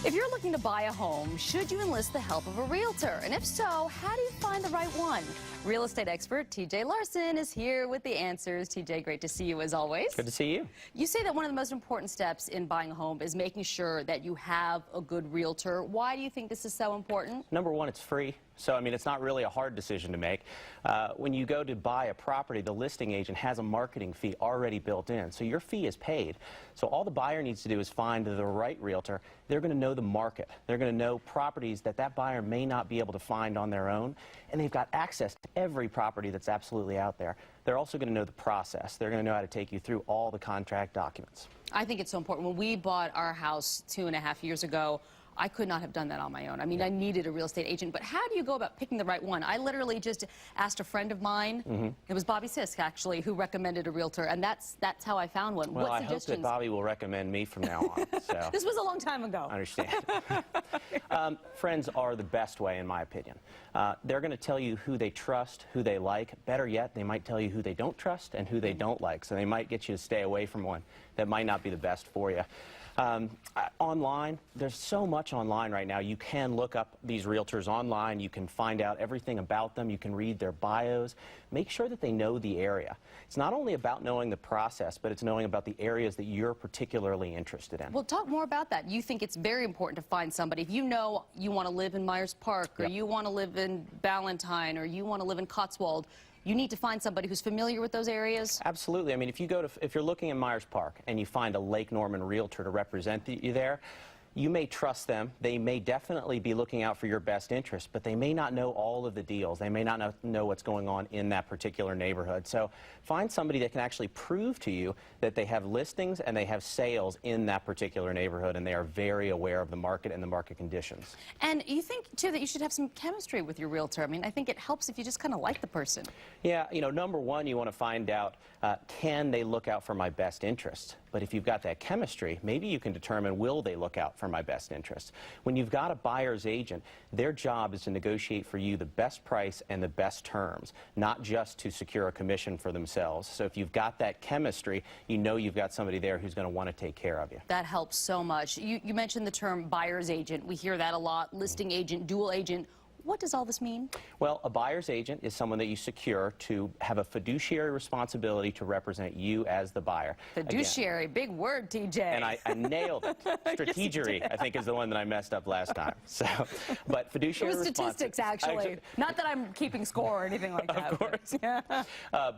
If you're looking to buy a home, should you enlist the help of a realtor? And if so, how do you find the right one? Real estate expert TJ Larson is here with the answers. TJ, great to see you as always. Good to see you. You say that one of the most important steps in buying a home is making sure that you have a good realtor. Why do you think this is so important? Number one, it's free. So, I mean, it's not really a hard decision to make. When you go to buy a property, the listing agent has a marketing fee already built in. So your fee is paid. So all the buyer needs to do is find the right realtor. They're going to know the market. They're going to know properties that that buyer may not be able to find on their own. And they've got access to every property that's absolutely out there. They're also going to know the process. They're going to know how to take you through all the contract documents. I think it's so important. When we bought our house 2.5 years ago, I could not have done that on my own. I mean, I needed a real estate agent, but how do you go about picking the right one? I literally just asked a friend of mine, it was Bobby Sisk actually, who recommended a realtor, and that's how I found one. Well, what I hope that Bobby will recommend me from now on. So. This was a long time ago. I understand. Friends are the best way, in my opinion. They're going to tell you who they trust, who they like. Better yet, they might tell you who they don't trust and who they don't like. So they might get you to stay away from one that might not be the best for you. Online, there's so much online right now. You can look up these realtors online. You can find out everything about them. You can read their bios. Make sure that they know the area. It's not only about knowing the process, but it's knowing about the areas that you're particularly interested in. Well, talk more about that. You think it's very important to find somebody. If you know you want to live in Myers Park, or you want to live in Ballantyne, or you want to live in Cotswold, you need to find somebody who's familiar with those areas? Absolutely. I mean, if you're looking in Myers Park and you find a Lake Norman realtor to represent you there, you may trust them. They may definitely be looking out for your best interest, but they may not know all of the deals. They may not know what's going on in that particular neighborhood. So find somebody that can actually prove to you that they have listings and they have sales in that particular neighborhood, and they are very aware of the market and the market conditions. And you think, too, that you should have some chemistry with your realtor. I mean, I think it helps if you just kind of like the person. Yeah, you know, number one, you want to find out, can they look out for my best interests? But if you've got that chemistry, maybe you can determine, will they look out for my best interests? When you've got a buyer's agent, their job is to negotiate for you the best price and the best terms, not just to secure a commission for themselves. So if you've got that chemistry, you know you've got somebody there who's going to want to take care of you. That helps so much. You mentioned the term buyer's agent. We hear that a lot. Listing agent, dual agent. What does all this mean? Well, a buyer's agent is someone that you secure to have a fiduciary responsibility to represent you as the buyer. Fiduciary, big word, TJ. And I nailed it. Strategery, yes, I think, is the one that I messed up last time. So, but fiduciary it was statistics, actually. Not that I'm keeping score or anything like that. Of course. But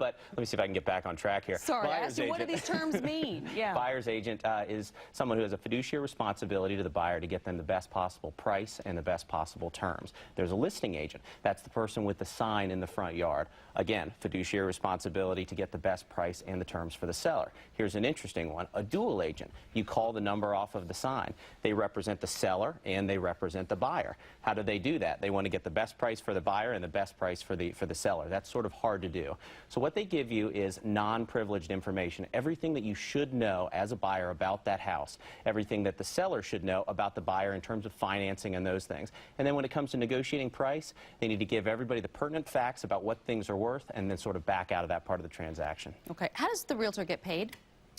let me see if I can get back on track here. Sorry, I asked you, what do these terms mean? Yeah. Buyer's agent is someone who has a fiduciary responsibility to the buyer to get them the best possible price and the best possible terms. There's a listing agent. That's the person with the sign in the front yard. Again, fiduciary responsibility to get the best price and the terms for the seller. Here's an interesting one. A dual agent. You call the number off of the sign. They represent the seller and they represent the buyer. How do they do that? They want to get the best price for the buyer and the best price for the seller. That's sort of hard to do. So what they give you is non-privileged information, everything that you should know as a buyer about that house, everything that the seller should know about the buyer in terms of financing and those things. And then when it comes to negotiating price, they need to give everybody the pertinent facts about what things are worth and then sort of back out of that part of the transaction. Okay. How does the realtor get paid?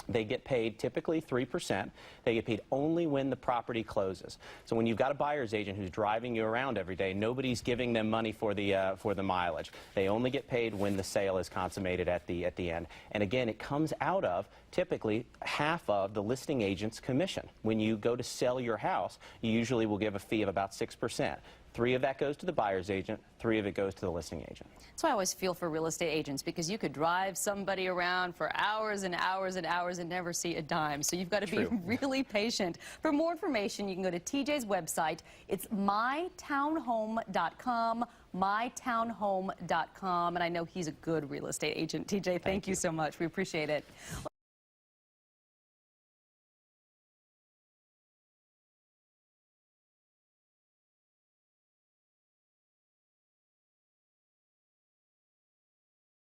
They get paid typically 3%. They get paid only when the property closes. So when you've got a buyer's agent who's driving you around every day, nobody's giving them money for the mileage. They only get paid when the sale is consummated at the end. And again, it comes out of typically half of the listing agent's commission. When you go to sell your house, you usually will give a fee of about 6%. 3 of that goes to the buyer's agent, 3 of it goes to the listing agent. That's why I always feel for real estate agents, because you could drive somebody around for hours and hours and hours and never see a dime. So you've got to be really patient. For more information, you can go to TJ's website. It's mytownhome.com, mytownhome.com. And I know he's a good real estate agent. TJ, thank you so much. We appreciate it. Well,